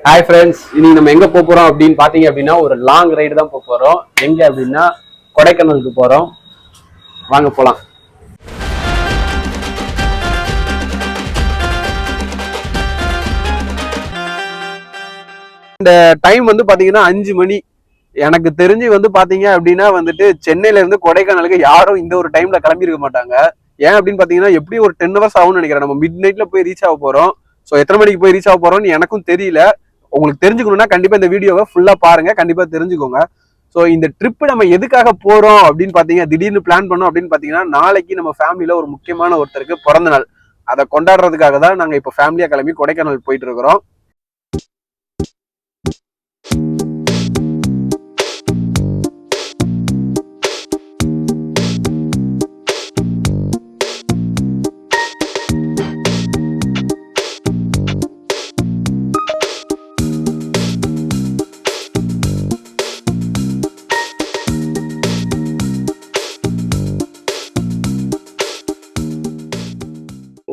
Hi friends, இன்னைக்கு நம்ம எங்க போறோம் அப்படின்னு பாத்தீங்க அப்படின்னா ஒரு லாங் ரைடு தான் போறோம். எங்க அப்படின்னா கொடைக்கானலுக்கு போறோம். வாங்க போலாம். இந்த டைம் வந்து பாத்தீங்கன்னா 5 மணி. எனக்கு தெரிஞ்சு வந்து பாத்தீங்க அப்படின்னா வந்துட்டு சென்னையில இருந்து கொடைக்கானலுக்கு யாரும் இந்த ஒரு டைம்ல கிளம்பி இருக்க மாட்டாங்க. ஏன் அப்படின்னு பாத்தீங்கன்னா எப்படி ஒரு 10 hours ஆகும்னு நினைக்கிறேன். நம்ம மிட் நைட்ல போய் ரீச் ஆக போறோம். ஸோ எத்தனை மணிக்கு போய் ரீச் ஆக போறோம்னு எனக்கும் தெரியல. உங்களுக்கு தெரிஞ்சுக்கணும்னா கண்டிப்பா இந்த வீடியோவை ஃபுல்லா பாருங்க, கண்டிப்பா தெரிஞ்சுக்கோங்க. ஸோ இந்த ட்ரிப் நம்ம எதுக்காக போறோம் அப்படின்னு பாத்தீங்கன்னா, திடீர்னு பிளான் பண்ணோம் அப்படின்னு பாத்தீங்கன்னா, நாளைக்கு நம்ம ஃபேமிலியில ஒரு முக்கியமான ஒருத்தருக்கு பிறந்த நாள். அதை கொண்டாடுறதுக்காக தான் நாங்க இப்போ ஃபேமிலியா கிளம்பி கொடைக்கானல் போயிட்டு இருக்கிறோம்.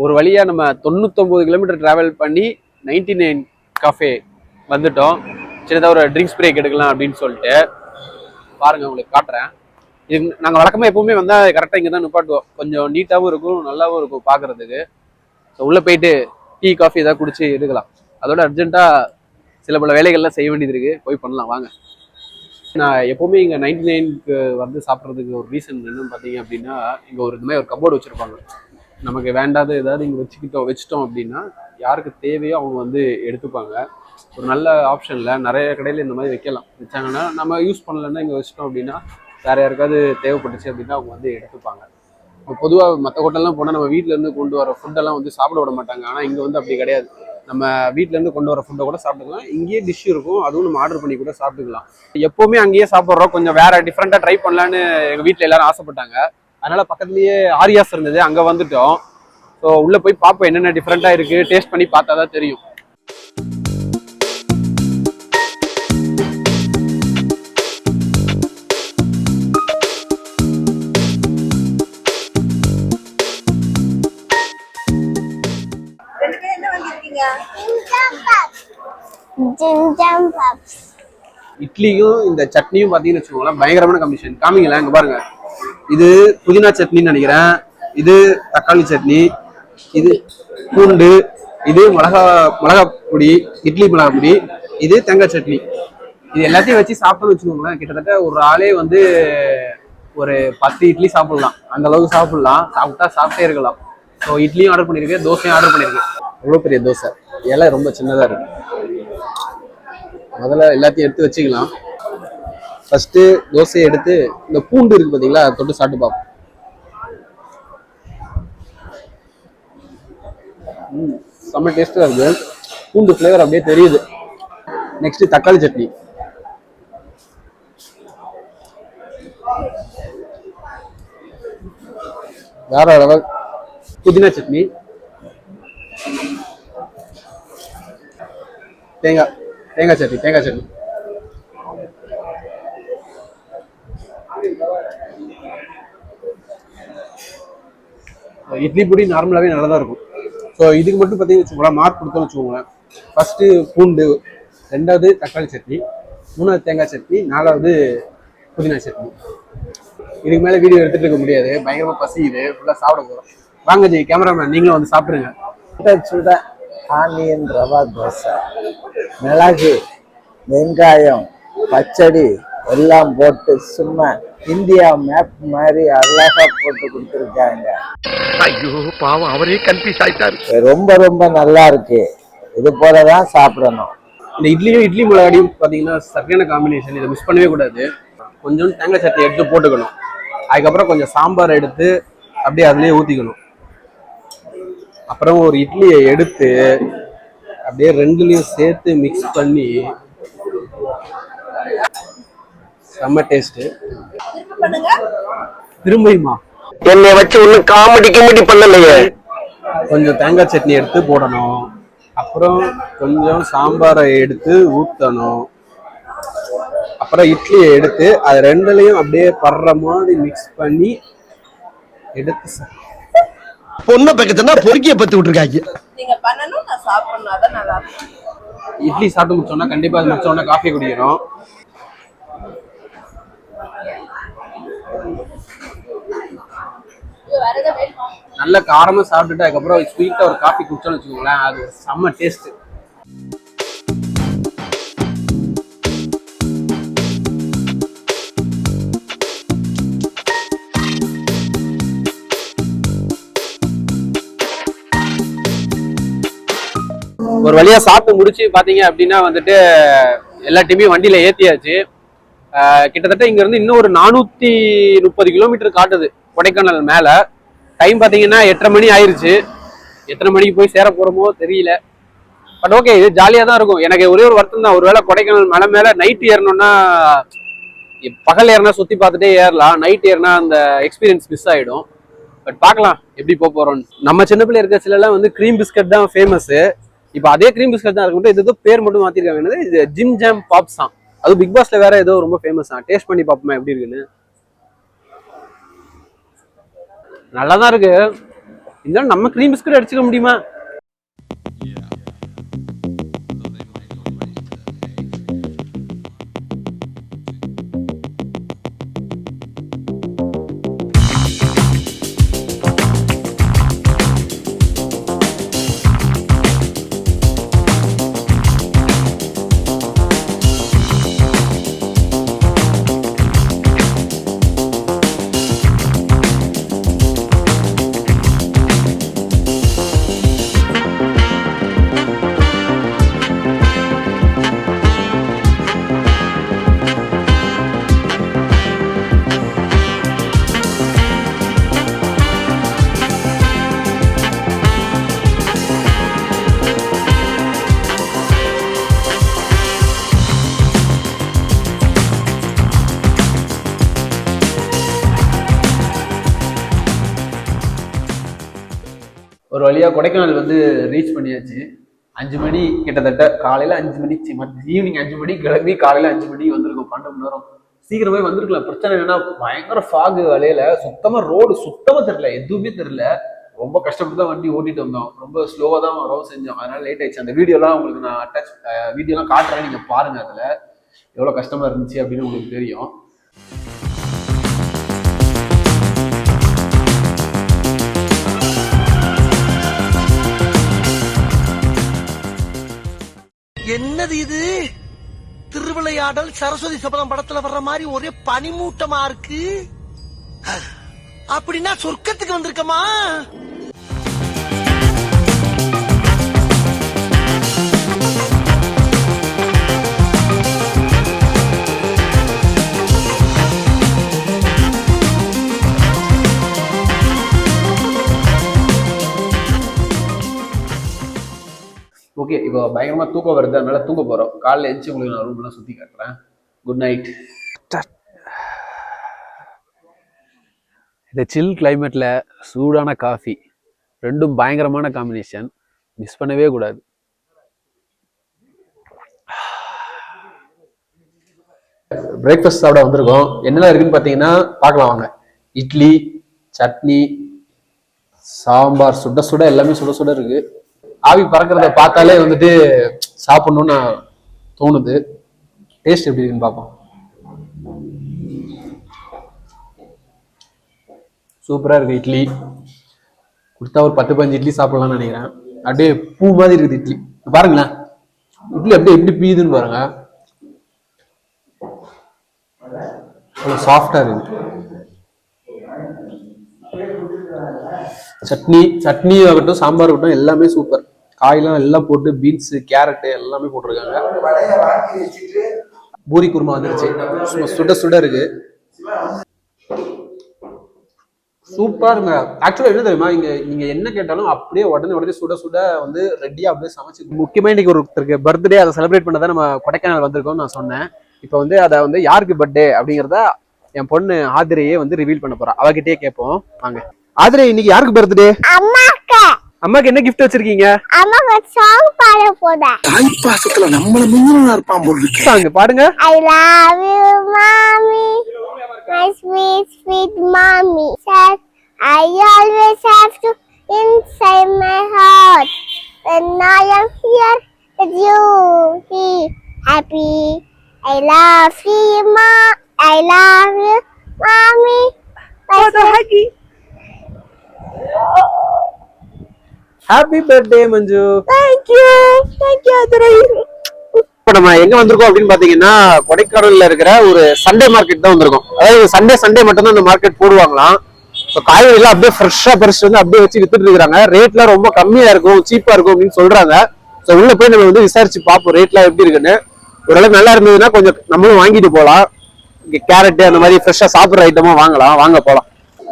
ஒரு வழியா நம்ம 99 கிலோமீட்டர் டிராவல் பண்ணி 99 காஃபே வந்துட்டோம். சின்னதாக ஒரு ட்ரிங்க்ஸ் பிரேக் எடுக்கலாம் அப்படின்னு சொல்லிட்டு பாருங்க, உங்களுக்கு காட்டுறேன். இது நாங்கள் வழக்கமாக எப்பவுமே வந்தால் கரெக்டாக இங்கே தான் நிப்பாட்டுவோம். கொஞ்சம் நீட்டாகவும் இருக்கும், நல்லாவும் இருக்கும் பார்க்கறதுக்கு. ஸோ உள்ளே போயிட்டு டீ காஃபி ஏதாவது குடிச்சு எடுக்கலாம். அதோட அர்ஜென்ட்டாக சில பல வேலைகள்லாம் செய்ய வேண்டியது இருக்கு, போய் பண்ணலாம் வாங்க. நான் எப்பவுமே இங்கே 99க்கு வந்து சாப்பிட்றதுக்கு ஒரு ரீசன் என்னன்னு பார்த்தீங்க அப்படின்னா, இங்கே இந்த மாதிரி ஒரு கபோர்டு வச்சுருப்பாங்க. நமக்கு வேண்டாத ஏதாவது இங்கே வச்சுட்டோம் அப்படின்னா யாருக்கு தேவையோ அவங்க வந்து எடுத்துப்பாங்க. ஒரு நல்ல ஆப்ஷனில் நிறைய கடையில் இந்த மாதிரி வச்சாங்கன்னா நம்ம யூஸ் பண்ணலைன்னா இங்கே வச்சிட்டோம் அப்படின்னா வேறு யாருக்காவது தேவைப்பட்டுச்சு அப்படின்னா அவங்க வந்து எடுத்துப்பாங்க. பொதுவாக மற்ற ஹோட்டல்லாம் போனால் நம்ம வீட்டிலேருந்து கொண்டு வர ஃபுட்டெல்லாம் வந்து சாப்பிட விட மாட்டாங்க. ஆனால் இங்கே வந்து அப்படி கிடையாது. நம்ம வீட்டிலேருந்து கொண்டு வர ஃபுட்டை கூட சாப்பிட்டுக்கலாம். இங்கேயே டிஷ் இருக்கும், அதுவும் நம்ம ஆர்டர் பண்ணி கூட சாப்பிட்டுக்கலாம். எப்போவுமே அங்கேயே சாப்பிட்றோம், கொஞ்சம் வேறு டிஃப்ரெண்ட்டாக ட்ரை பண்ணலான்னு எங்கள் வீட்டில் எல்லாரும் ஆசைப்பட்டாங்க. அதனால பக்கத்துலயே ஆரியாஸ் இருந்தது, அங்க வந்துட்டோம். ஸோ உள்ள போய் பார்ப்போம் என்னென்ன டிஃப்ரெண்டா இருக்கு, டேஸ்ட் பண்ணி பார்த்தா தான் தெரியும். இட்லியும் இந்த சட்னியும் பாத்தீங்கன்னு வச்சுக்கோங்களேன், பயங்கரமான காம்பினேஷன். காமிங்களா, இங்க பாருங்க. இது புதினா சட்னின்னு நினைக்கிறேன், இது தக்காளி சட்னி, இது பூண்டு, இது மிளகா பொடி, இட்லி மிளகா பொடி, இது தேங்காய் சட்னி. இது எல்லாத்தையும் வச்சு சாப்பிட்டோம்னு வச்சுக்கோங்களேன், கிட்டத்தட்ட ஒரு ஆளே வந்து ஒரு 10 இட்லி சாப்பிடலாம். அந்த அளவுக்கு சாப்பிடலாம், சாப்பிட்டே இருக்கலாம். ஸோ இட்லியும் ஆர்டர் பண்ணியிருக்கேன், தோசையும் ஆர்டர் பண்ணியிருக்கேன். எவ்வளோ பெரிய தோசை, இலை ரொம்ப சின்னதாக இருக்கு. முதல்ல எல்லாத்தையும் எடுத்து வச்சுக்கலாம். ஃபர்ஸ்ட் தோசையை எடுத்து இந்த பூண்டு இருக்கு பாத்தீங்களா, அதை தொட்டு சாப்பிட்டு பார்ப்போம். செம்ம டேஸ்டா இருக்கு, பூண்டு ஃப்ளேவர் அப்படியே தெரியுது. நெக்ஸ்ட் தக்காளி சட்னி. வேற லெவல். புதினா சட்னி, தேங்காய் சட்னி. இட்லி பொடி நார்மலாகவே நல்லா தான் இருக்கும். ஸோ இதுக்கு மட்டும் பார்த்தீங்கன்னு வச்சுக்கோங்களேன், மார்க் கொடுத்தோம்னு வச்சுக்கோங்களேன். ஃபர்ஸ்ட்டு பூண்டு, ரெண்டாவது தக்காளி சட்னி, மூணாவது தேங்காய் சட்னி, நாலாவது புதினா சட்னி. இதுக்கு மேலே வீடியோ எடுத்துகிட்டு இருக்க முடியாது, பயங்கரமாக பசிக்குது, ஃபுல்லாக சாப்பிட போகிறோம். வாங்க ஜி கேமராமேன், நீங்களும் வந்து சாப்பிடுங்க. சுட ஆனியன் ரவா தோசை, மிளகு, வெங்காயம், பச்சடி எல்லாம் போட்டு சும்மா இந்தியா மேப் மாதிரி அழகா போட்டு கொடுத்துருக்காங்க. ஐயோ பாவம், அவரே கன்ஃபியூஸ் ஆயிட்டாரு. ரொம்ப ரொம்ப நல்லா இருக்கு, இது போலதான் சாப்பிடணும். இந்த இட்லி மிளகாடியும் பார்த்தீங்கன்னா சரியான காம்பினேஷன், இதை மிஸ் பண்ணவே கூடாது. கொஞ்சம் தேங்காய் சட்னி எடுத்து போட்டுக்கணும், அதுக்கப்புறம் கொஞ்சம் சாம்பார் எடுத்து அப்படியே அதுலேயே ஊற்றிக்கணும். அப்புறம் ஒரு இட்லியை எடுத்து அப்படியே ரெண்டுலையும் சேர்த்து மிக்ஸ் பண்ணி செம்ம டேஸ்ட். திரும்பியுமா என்னை வச்சு ஒன்னும் காமெடி பண்ணலையே. கொஞ்சம் தேங்காய் சட்னி எடுத்து போடணும், அப்புறம் கொஞ்சம் சாம்பாரை எடுத்து ஊற்றணும், அப்புறம் இட்லியை எடுத்து அது ரெண்டுலையும் அப்படியே படுற மாதிரி மிக்ஸ் பண்ணி எடுத்து பொண்ணை பக்கத்துனா பொறுக்கிய பத்தி விட்டுருக்காங்க. நீங்க பண்ணனும், நான் சாப்பிடணும், அதான் நல்லா இருக்கும். இட்லி சாப்பிட்டு முடிச்சோன்னா கண்டிப்பா அது முடிச்சோன்னா காஃபி குடிக்கணும். நல்ல காரமா சாப்பிட்டுட்டு அதுக்கப்புறம் ஸ்வீட்டா ஒரு காஃபி குடிச்சோன்னு வச்சுக்கோங்களேன், அது செம்ம டேஸ்ட். ஒரு வழியா சாப்பிட்டு முடிச்சு பாத்தீங்க அப்படின்னா வந்துட்டு எல்லா டீமையும் வண்டியில ஏத்தியாச்சு. கிட்டத்தட்ட இங்க இருந்து இன்னும் ஒரு 430 கிலோமீட்டர் காட்டுது கொடைக்கானல் மேல. டைம் பாத்தீங்கன்னா 8:30 மணி ஆயிருச்சு. எத்தனை மணிக்கு போய் சேர போறோமோ தெரியல. பட் ஓகே, இது ஜாலியா தான் இருக்கும். எனக்கு ஒரே ஒரு வருத்தம் தான், ஒருவேளை கொடைக்கானல் மலை மேல நைட் ஏறணும்னா, பகல் ஏறினா சுத்தி பார்த்துட்டே ஏறலாம், நைட் ஏறினா அந்த எக்ஸ்பீரியன்ஸ் மிஸ் ஆயிடும். பட் பார்க்கலாம் எப்படி போறோம். நம்ம சின்ன பிள்ளை இருக்க சில எல்லாம் வந்து கிரீம் பிஸ்கட் தான் ஃபேமஸ். இப்ப அதே கிரீம் பிஸ்கட் தான் இருக்கட்டும், இது ஏதோ பேர் மட்டும் மாத்திருக்காங்க. இது ஜிம் ஜாம் பாப்ஸ் தான். அது பிக் பாஸ்ல வேற ஏதோ ரொம்ப ஃபேமஸ் தான். டேஸ்ட் பண்ணி பார்ப்போமா எப்படி இருக்குன்னு. நல்லா தான் இருக்கு. இருந்தாலும் நம்ம கிரீம் பிஸ்கட் அடிச்சுக்க முடியுமா? ஒரு வழியா கொடைக்கானல் வந்து ரீச் பண்ணியாச்சு. 5 மணி கிட்டத்தட்ட. காலையில 5 மணிக்கு ஈவினிங் 5 மணிக்கு கிளம்பி காலையில 5 மணிக்கு வந்திருக்கோம். 12 மணி நேரம் சீக்கிரமே வந்திருக்கலாம். பிரச்சனை என்னன்னா பயங்கர ஃபாகு வலையில சுத்தமா ரோடு சுத்தமா தெரியல, எதுவுமே தெரியல. ரொம்ப கஷ்டப்பட்டு தான் வண்டி ஓட்டிட்டு வந்தோம். ரொம்ப ஸ்லோவா தான் வரவும் செஞ்சோம். அதனால லேட் ஆயிடுச்சு. அந்த வீடியோலாம் உங்களுக்கு நான் வீடியோலாம் காட்டுறேன், நீங்க பாருங்க. அதுல எவ்வளவு கஷ்டமா இருந்துச்சு அப்படின்னு உங்களுக்கு தெரியும். என்னது இது? திருவிளையாடல் சரஸ்வதி சபதம் படத்துல வர்ற மாதிரி ஒரே பனிமூட்டமா இருக்கு. அப்படின்னா சொர்க்கத்துக்கு வந்திருக்கமா? ஓகே, இப்போ பயங்கரமா தூக்கம் வருது, அதனால தூங்க போறோம். காலைல எழுந்து உங்களுக்கு நான் ரூம்லாம் சுத்தி காட்டுறேன். Good night. இந்த சில் கிளைமேட்ல சூடான காஃபி ரெண்டும் பயங்கரமான காம்பினேஷன். மிஸ் பண்ணவே கூடாது. பிரேக்ஃபாஸ்ட் சாப்பிட வந்திருக்கோம். என்னெல்லாம் இருக்குன்னு பார்த்தீங்கன்னா பார்க்கலாம் வாங்க. இட்லி, சட்னி, சாம்பார், சுட சுட எல்லாமே சுட சுட இருக்கு. ஆவி பறக்கிறத பார்த்தாலே வந்துட்டு சாப்பிடணும்னு தோணுது. டேஸ்ட் எப்படி இருக்குன்னு பார்ப்போம். சூப்பரா இருக்கு. இட்லி கொடுத்தா ஒரு 10-15 இட்லி சாப்பிடலாம்னு நினைக்கிறேன். அப்படியே பூ மாதிரி இருக்குது இட்லி. பாருங்களேன், இட்லி அப்படியே எப்படி பீயுதுன்னு பாருங்க. அவ்வளவு சாஃப்டா இருக்கு. சட்னி ஆகட்டும், சாம்பார் ஆகட்டும், எல்லாமே சூப்பர். காயெல்லாம் எல்லாம் போட்டு பீன்ஸ், கேரட் எல்லாமே போட்டிருக்காங்க. பூரி குருமா வந்துருச்சு. சுட சுட இருக்கு. சூப்பரா இருங்க. ஆக்சுவலா என்ன தெரியுமா, நீங்க என்ன கேட்டாலும் அப்படியே உடனே சுட சுட வந்து ரெடியா அப்படியே சமைச்சு. முக்கியமா இன்னைக்கு ஒருத்தருக்கு பர்த்டே, அதை செலிப்ரேட் பண்ணதான் நம்ம கொடைக்கானல் வந்திருக்கோம்னு நான் சொன்னேன். இப்போ வந்து அதை வந்து யாருக்கு பர்த்டே அப்படிங்கிறத என் பொண்ணு ஆதிரையே வந்து ரிவீல் பண்ண போறா. அவகிட்டே கேட்போம் வாங்க. ஆதிரை, இன்னைக்கு யாருக்கு பர்த்டே? அம்மாக்கு என்ன கிஃப்ட் வச்சிருக்கீங்க? அம்மாக்கு சாங் பாட போறேன். தாய் பாசத்துல நம்மள மின்னலா இருப்பான் போல இருக்கு. சாங் பாடுங்க. I love you mommy, my sweet sweet mommy said I always have to inside my heart when I am here with you. He happy. I love you, Ma. I love you, Mommy. Happy happy birthday Manju. Thank you அதுரை. இப்போ நம்ம எங்க வந்திருக்கோம் அப்படின்னு பாத்தீங்கன்னா கொடைக்கானல்ல இருக்கிற ஒரு சண்டே மார்க்கெட் தான் வந்திருக்கோம். அதாவது சண்டே மட்டும் தான் இந்த மார்க்கெட் போடுவாங்களாம். இப்போ காய்கறி எல்லாம் அப்படியே ஃப்ரெஷ்ஷா பறிச்சுட்டு வந்து அப்படியே வச்சு வித்துட்டு இருக்காங்க. ரேட்லாம் ரொம்ப கம்மியா இருக்கும், சீப்பா இருக்கும் அப்படின்னு சொல்றாங்க. ஸோ உள்ள போய் நம்ம வந்து விசாரிச்சு பார்ப்போம் ரேட்லாம் எப்படி இருக்குன்னு. ஓரளவுக்கு நல்லா இருந்ததுன்னா கொஞ்சம் நம்மளும் வாங்கிட்டு போகலாம். கேரட் அந்த மாதிரி ஃப்ரெஷ்ஷா சாப்பிட்ற ஐட்டமா வாங்கலாம், வாங்க போகலாம்.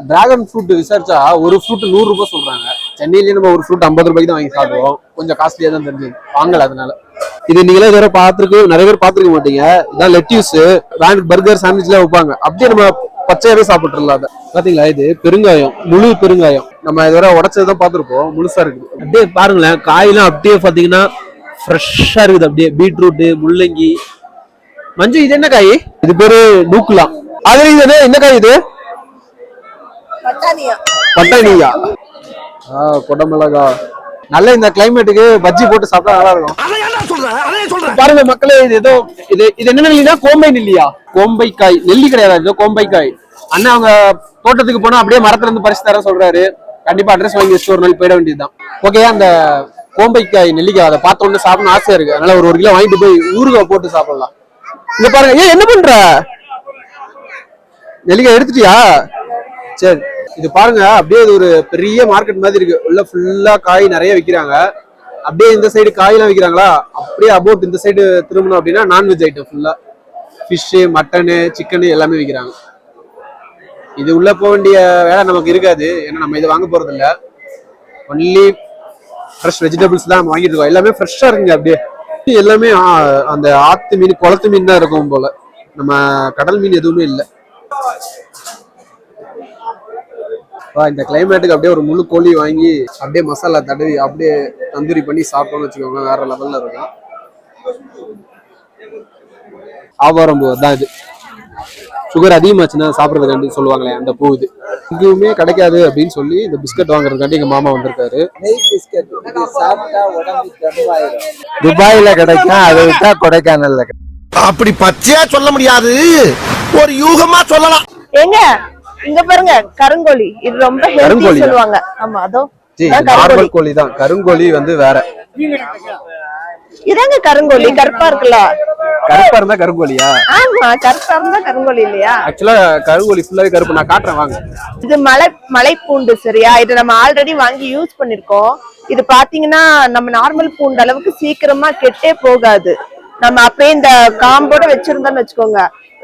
டிராகன் ஃப்ரூட் விசாரிச்சா ஒரு ஃப்ரூட் 100 ரூபாய் சொல்றாங்க. சென்னையிலேயே நம்ம ஒரு ஃப்ரூட் 50 ரூபாய்க்கு தான் வாங்கி சாப்பிடுவோம். கொஞ்சம் காஸ்ட்லியா தான் தெரிஞ்சது, வாங்கல. அதனால இது நீங்களே வேற நிறைய பேர் பார்த்துருக்க மாட்டீங்க. இதான் லெட்யூஸ், பர்கர், சாண்ட்விச்லாம் வைப்பாங்க. அப்படியே நம்ம பச்சையாவே சாப்பிட்டுலாம். அதை பாத்தீங்களா, இது பெருங்காயம், முழு பெருங்காயம். நம்ம இதுவரை உடச்சதுதான் பார்த்துருப்போம், முழுசா இருக்குது. அப்படியே பாருங்களேன், காயெல்லாம் அப்படியே பாத்தீங்கன்னா ஃப்ரெஷ்ஷா இருக்குது. அப்படியே பீட்ரூட், முள்ளங்கி. மஞ்சு இது என்ன காய்? இது பேரு நூக்குலாம். அது இது என்ன காய்? இது பட்டாணியா? கொடமிளகா. நல்ல இந்த கிளைமேட்டுக்கு பஜ்ஜி போட்டு சாப்பிட்டா நல்லா இருக்கும். பாருங்க மக்களே, இது என்ன நெல்லினா? கோம்பை நெல்லியா? கோம்பை காய் நெல்லி கிடையாது, இது கோம்பை காய். அண்ணா அவங்க தோட்டத்துக்கு போனா அப்படியே மரத்துல இருந்து பறிச்சு தர சொல்றாரு. கண்டிப்பா அட்ரஸ் வாங்கி வச்சுட்டு ஒரு நாள் போயிட வேண்டியதுதான். ஓகே, அந்த கோம்பைக்காய் நெல்லிக்காய் அதை பார்த்த உடனே சாப்பிடணும் ஆசையா இருக்கு. அதனால ஒரு கிலோ வாங்கிட்டு போய் ஊறுகாய் போட்டு சாப்பிடலாம். இங்க பாருங்க. என்ன பண்ற? நெல்லிக்காய் எடுத்துட்டியா? சரி, இது பாருங்க, அப்படியே இது ஒரு பெரிய மார்க்கெட் மாதிரி இருக்கு. உள்ள ஃபுல்லா காய் நிறைய விற்கிறாங்க. அப்படியே இந்த சைடு காயெல்லாம் விற்கிறாங்களா, அப்படியே அபவுட் இந்த சைடு திரும்பணும் அப்படின்னா நான்வெஜ் ஐட்டம் ஃபுல்லா ஃபிஷ்ஷு, மட்டனு, சிக்கனு எல்லாமே விற்கிறாங்க. இது உள்ள போக வேண்டிய வேலை நமக்கு இருக்காது, ஏன்னா நம்ம இதை வாங்க போறது இல்லை. ஒன்லி ஃப்ரெஷ் வெஜிடபிள்ஸ் தான் நம்ம வாங்கிட்டு இருக்கோம். எல்லாமே ஃப்ரெஷ்ஷா இருக்குங்க. அப்படியே எல்லாமே அந்த ஆத்து மீன், குளத்து மீன் தான் இருக்கும் போல. நம்ம கடல் மீன் எதுவுமே இல்லை. இந்த கிளைமேட்டுக்கு அப்படியே ஒரு முழு கோழி வாங்கி அப்படியே மசாலா தடவி அப்படியே தந்தூரி பண்ணி சாப்பிட்டோம்னு வச்சுக்கோங்க, வேற லெவல்ல இருக்கும். ஆவாரம்பூ தான் இது. சுகர் அதிகமாச்சுன்னா சாப்பிட்றதுக்காண்டி சொல்லுவாங்களே அந்த பூ. இது எங்கேயுமே கிடைக்காது அப்படின்னு சொல்லி இந்த பிஸ்கட் வாங்குறதுக்காண்டி எங்க மாமா வந்திருக்காரு. நெய் பிஸ்கட் சாப்பிட்டா உடம்பு துபாயில கிடைக்கும், அதை விட்டா கொடைக்கானல்ல. அப்படி பச்சையா சொல்ல முடியாது, ஒரு யூகமா சொல்லலாம். ஏங்க இங்க பாருங்க, கருங்கோழி. இது ரொம்ப ஹெல்தி சொல்லுவாங்க. ஆமா, அதோ நார்மல் கோழி தான். கருங்கோழி வந்து வேற. இதாங்க கருங்கோழி, கருப்பா இருக்குல்ல. கருப்பா இருந்தா கருங்கோழியா? ஆமா, கருப்பா இருந்தா கருங்கோழி இல்லையா? ஆக்சுவலா கருங்கோழி ஃபுல்லாவே கருப்பு. நான் காட்டுறேன் வாங்க. இது மலை பூண்டு சரியா? இது நம்ம ஆல்ரெடி வாங்கி யூஸ் பண்ணிருக்கோம். இது பாத்தீங்கன்னா நம்ம நார்மல் பூண்டு அளவுக்கு சீக்கிரமா கெட்டே போகாது. நம்ம அப்படியே இந்த காம்போட வச்சிருந்தோம்னு வச்சுக்கோங்க,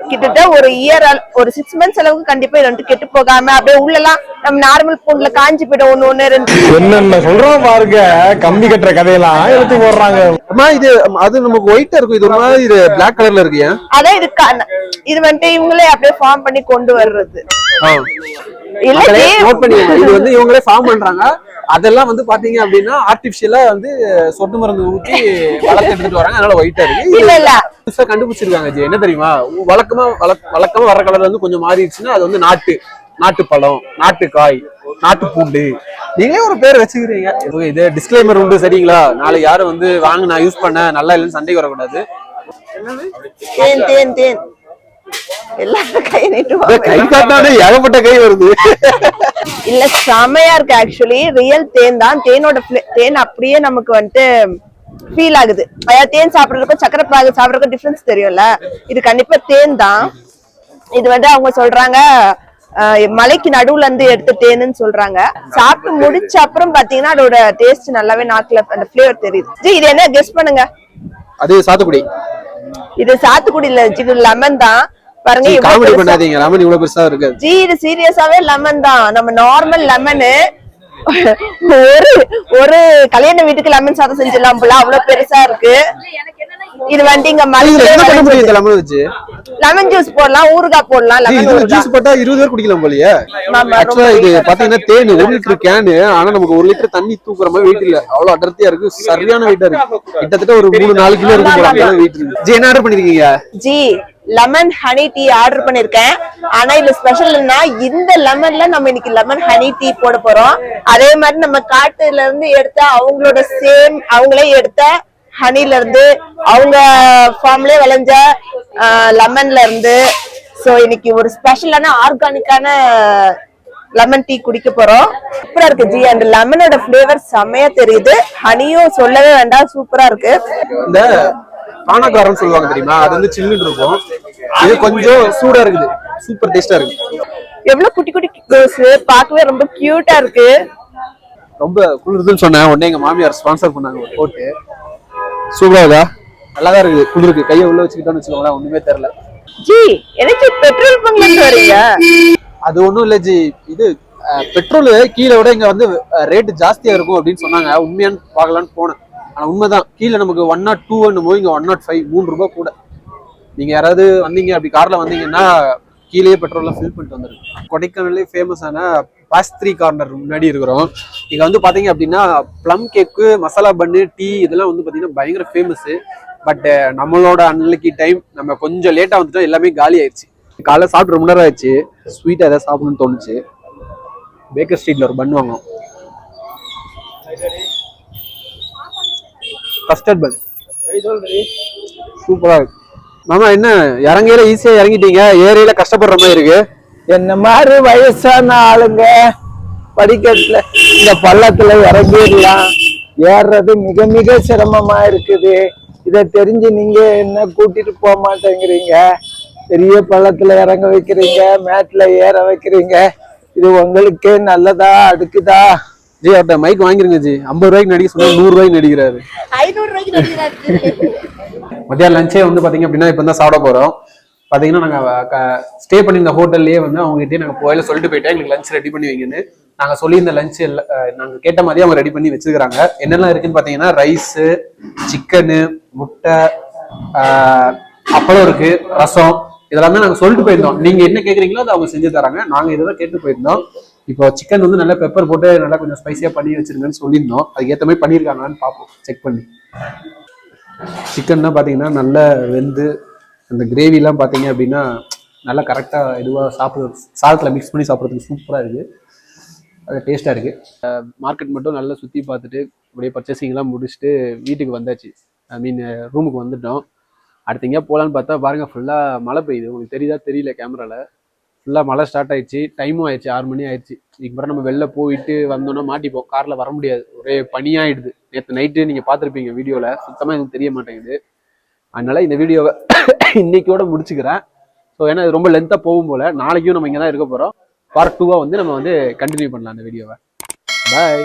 கிட்டத்தட்ட ஒரு இயர், ஒரு 6 மந்த்ஸ் அளவுக்கு கண்டிப்பா இது வந்து கெட்டு போகாம அப்படியே உள்ளலாம் நம்ம நார்மல் பூண்டுல காஞ்சி போயிடும். ஒண்ணு 2 என்னென்ன சொல்றோம் பாருங்க, கம்பி கட்டுற கதையெல்லாம் எடுத்து போடுறாங்க. அம்மா இது அது நமக்கு ஒயிட்டா இருக்கும், இது ஒரு மாதிரி இது பிளாக் கலர்ல இருக்கு. அதான் இது வந்துட்டு இவங்களே அப்படியே ஃபார்ம் பண்ணி கொண்டு வர்றது. நோட் பண்ணி இது வந்து இவங்களே ஃபார்ம் பண்றாங்க. அதெல்லாம் வந்து பாத்தீங்க அப்படின்னா ஆர்டிபிஷியலா வந்து சொட்டு மருந்து ஊற்றி வளர்த்து எடுத்துட்டு வராங்க. அதனால ஒயிட்டா இருக்கு. இல்ல புதுசா கண்டுபிடிச்சிருக்காங்க ஜி. என்ன தெரியுமா, வழக்கமா வர கலர் வந்து கொஞ்சம் மாறிடுச்சுன்னா அது வந்து நாட்டு பழம், நாட்டு காய், நாட்டு பூண்டு. நீங்களே ஒரு பேர் வச்சுக்கிறீங்க. இது டிஸ்க்ளைமர் உண்டு சரிங்களா? நாளைக்கு யாரும் வந்து வாங்க நான் யூஸ் பண்ண நல்லா இல்லைன்னு சண்டைக்கு வரக்கூடாது. தேன் எல்லாரும் கை நீட்டுவாங்க. கை காட்டானே ஏகப்பட்ட கை வருது. இல்ல செமையா இருக்கு. ஆக்சுவலி ரியல் தேன் தான். தேன் அப்படியே நமக்கு வந்துட்டு ஃபீல் ஆகுது. அதாவது தேன் சாப்பிடுறதுக்கும் சக்கரை பாகு சாப்பிடுறதுக்கும் டிஃபரன்ஸ் தெரியும்ல. இது கண்டிப்பா தேன் தான். இது வந்து அவங்க சொல்றாங்க மலைக்கு நடுவுல இருந்து எடுத்த தேனுன்னு சொல்றாங்க. சாப்பிட்டு முடிச்ச அப்புறம் பாத்தீங்கன்னா அதோட டேஸ்ட் நல்லாவே நாக்குல அந்த பிளேவர் தெரியுது. ஜி இது என்ன கெஸ் பண்ணுங்க? அது சாத்துக்குடி. இது சாத்துக்குடி இல்ல ஜி, லெமன் தான். பாருங்க, காமெடி பண்ணாதீங்க. லெமன் இவ்வளவு பெருசா இருக்கு ஜி. இது சீரியஸாவே லெமன் தான். நம்ம நார்மல் லெமனு ஒரு கல்யாண வீட்டுக்கு லெமன் சாதம் செஞ்சிடலாம் போல, அவ்வளவு பெருசா இருக்கு. இது வந்து இங்க லெமன் ஜூஸ் போடலாம், ஊறுகாய் போடலாம். லெமன் ஜூஸ் போட்டா 20 பேர் குடிக்கலாம் போலயே. ஆக்சுவலா இது பாத்தீங்கன்னா தேன் 1 லிட்டர் கேனு. ஆனா நமக்கு 1 லிட்டர் தண்ணி தூக்குற மாதிரி வெயிட் இல்ல. அவ்வளவு அடர்த்தியா இருக்கு, சரியான வெயிட்டா இருக்கு. கிட்டத்தட்ட ஒரு 3-4 கிலோ இருக்கும் போல வெயிட் இருக்கு. ஜி என்ன ஆர்டர் பண்ணிருக்கீங்க? G lemon honey tea order பண்ணிருக்கேன். ஆனா இதுல ஸ்பெஷல்னா இந்த லெமன்ல நம்ம இன்னைக்கு லெமன் ஹனி டீ போட போறோம். அதே மாதிரி நம்ம காட்டுல இருந்து எடுத்த அவங்களோட அவங்களே எடுத்த ஹனில இருந்து அவங்க ஃபார்ம்லயே விளைஞ்ச லெமன்ல இருந்து. சோ இன்னைக்கு ஒரு ஸ்பெஷலான ஆர்கானிக்கான லெமன் டீ குடிக்க போறோம். சூப்பரா இருக்கு ஜி. அந்த லெமனோட ஃபிளேவர் செமையா தெரியுது. ஹனியும் சொல்லவே வேண்டாம், சூப்பரா இருக்கு. இந்த பானக்காரன்னு சொல்லுவாங்க தெரியுமா, அது வந்து சில்லுன்னு இருக்கும். இது கொஞ்சம் சூடா இருக்குது, சூப்பர் டேஸ்டா இருக்கு. எவ்வளவு குட்டி குட்டி கோஸ், பார்க்கவே ரொம்ப கியூட்டா இருக்கு. ரொம்ப குளிருதுன்னு சொன்னேன், உடனே எங்க மாமியார் ஸ்பான்சர் பண்ணாங்க ஒரு போட்டு. சூப்பரா நல்லாதான் இருக்குது. குளிருக்கு கையை உள்ள வச்சுக்கிட்டோன்னு வச்சுக்கோங்களேன், ஒண்ணுமே தெரியல. ஜி எனக்கு பெட்ரோல் பங்க்ல இருந்து வரீங்க? அது ஒண்ணும் இல்ல ஜி, இது பெட்ரோல் கீழே விட இங்க வந்து ரேட் ஜாஸ்தியா இருக்கும் அப்படின்னு சொன்னாங்க. உண்மையான்னு பாக்கலான்னு போனேன். ஆனா உண்மைதான், கீழே நமக்கு 102 என்னமோ, இங்க 105, 3 ரூபாய் கூட. நீங்க யாராவது வந்தீங்க அப்படி கார்ல வந்தீங்கன்னா கீழே பெட்ரோல்லாம் ஃபில் பண்ணிட்டு வந்துருக்கு. கொடைக்கானல்லே ஃபேமஸான பாஸ்திரி கார்னர் முன்னாடி இருக்கிறோம். இங்க வந்து பாத்தீங்க அப்படின்னா ப்ளம் கேக்கு, மசாலா பன்னு, டீ இதெல்லாம் வந்து பாத்தீங்கன்னா பயங்கர ஃபேமஸ். பட் நம்மளோட அன்லக்கி டைம், நம்ம கொஞ்சம் லேட்டா வந்துட்டோம், எல்லாமே காலி ஆயிடுச்சு. காலைல சாப்பிட்டு ரொம்ப நேரம் ஆயிடுச்சு, ஸ்வீட்டா ஏதாவது சாப்பிடணும்னு தோணுச்சு. பேக்கர் ஸ்ட்ரீட்ல ஒரு பன் வாங்கும், கஸ்டர்ட் பன், சூப்பரா இருக்கு. மாமா என்ன இறங்கையில ஈஸியா இறங்கிட்டீங்க, ஏரியில கஷ்டப்படுற மாதிரி இருக்கு. என்ன மாதிரி வயசான ஆளுங்க படிக்கட்டுல இந்த பள்ளத்துல இறங்கிடலாம், ஏறுறது மிக மிக சிரமமா இருக்குது. இதை தெரிஞ்சு நீங்க என்ன கூட்டிட்டு போக மாட்டேங்கிறீங்க, பெரிய பள்ளத்துல இறங்க வைக்கிறீங்க, மேட்ல ஏற வைக்கிறீங்க. இது உங்களுக்கே நல்லதா அடுக்குதா? ஜி அவர்கிட்ட மைக் வாங்கிருங்க ஜி. 50 ரூபாய்க்கு நடிக்க சொன்னா 100 ரூபாய்க்கு நடிக்கிறாரு. 500 ரூபாய்க்கு நடிக்கிறாரு. மத்தியானம் லஞ்சே வந்து பாத்தீங்க அப்படின்னா இப்ப தான் சாப்பிட போறோம். பாத்தீங்கன்னா நாங்க ஸ்டே பண்ணி இந்த ஹோட்டல்லே வந்து அவங்க கிட்டே நாங்க போயில சொல்லிட்டு போயிட்டேன், எங்களுக்கு லஞ்ச் ரெடி பண்ணி வைங்கன்னு. நாங்க சொல்லி இந்த லஞ்ச் நாங்க கேட்ட மாதிரி அவங்க ரெடி பண்ணி வச்சிருக்காங்க. என்னெல்லாம் இருக்குன்னு பாத்தீங்கன்னா ரைஸ், சிக்கனு, முட்டை, அப்பளம் இருக்கு, ரசம், இதெல்லாமே நாங்க சொல்லிட்டு போயிருந்தோம். நீங்க என்ன கேக்குறீங்களோ அதை அவங்க செஞ்சு தராங்க. நாங்க இதெல்லாம் கேட்டு போயிருந்தோம். இப்போ சிக்கன் வந்து நல்லா பெப்பர் போட்டு நல்லா கொஞ்சம் ஸ்பைசியா பண்ணி வச்சிருங்கன்னு சொல்லியிருந்தோம். அதுக்கு ஏற்ற மாதிரி பண்ணியிருக்காங்கன்னு பார்ப்போம், செக் பண்ணி. சிக்கன்னா பாத்தீங்கன்னா நல்லா வெந்து அந்த கிரேவிலாம் பார்த்தீங்க அப்படின்னா நல்லா கரெக்டாக இதுவாக சாப்பிட்றது, சாதத்தில் மிக்ஸ் பண்ணி சாப்பிட்றதுக்கு சூப்பராக இருக்குது, அது டேஸ்ட்டாக இருக்குது. மார்க்கெட் மட்டும் நல்லா சுற்றி பார்த்துட்டு அப்படியே பர்ச்சேசிங்லாம் முடிச்சுட்டு வீட்டுக்கு வந்தாச்சு. ஐ மீன் ரூமுக்கு வந்துட்டோம். அடுத்து எங்கேயா போகலான்னு பார்த்தா பாருங்கள் ஃபுல்லாக மழை பெய்யுது. உங்களுக்கு தெரியுதா தெரியல கேமராவில், ஃபுல்லாக மழை ஸ்டார்ட் ஆயிடுச்சு. டைமும் ஆயிடுச்சு, 6 மணி ஆயிடுச்சு. இதுக்கு பிறகு நம்ம வெளில போயிட்டு வந்தோன்னா மாட்டிப்போம், காரில் வர முடியாது, ஒரே பனியாயிடுது. நேற்று நைட்டு நீங்கள் பார்த்துருப்பீங்க வீடியோவில், சுத்தமாக எனக்கு தெரிய மாட்டேங்குது. அதனால இந்த வீடியோவை இன்னைக்கோட முடிச்சுக்கிறேன். ஸோ ஏன்னா இது ரொம்ப லென்த்தாக போகும் போல. நாளைக்கும் நம்ம இங்கே தான் இருக்க போகிறோம். பார்ட் 2 வந்து நம்ம வந்து கண்டினியூ பண்ணலாம் அந்த வீடியோவை. பாய்.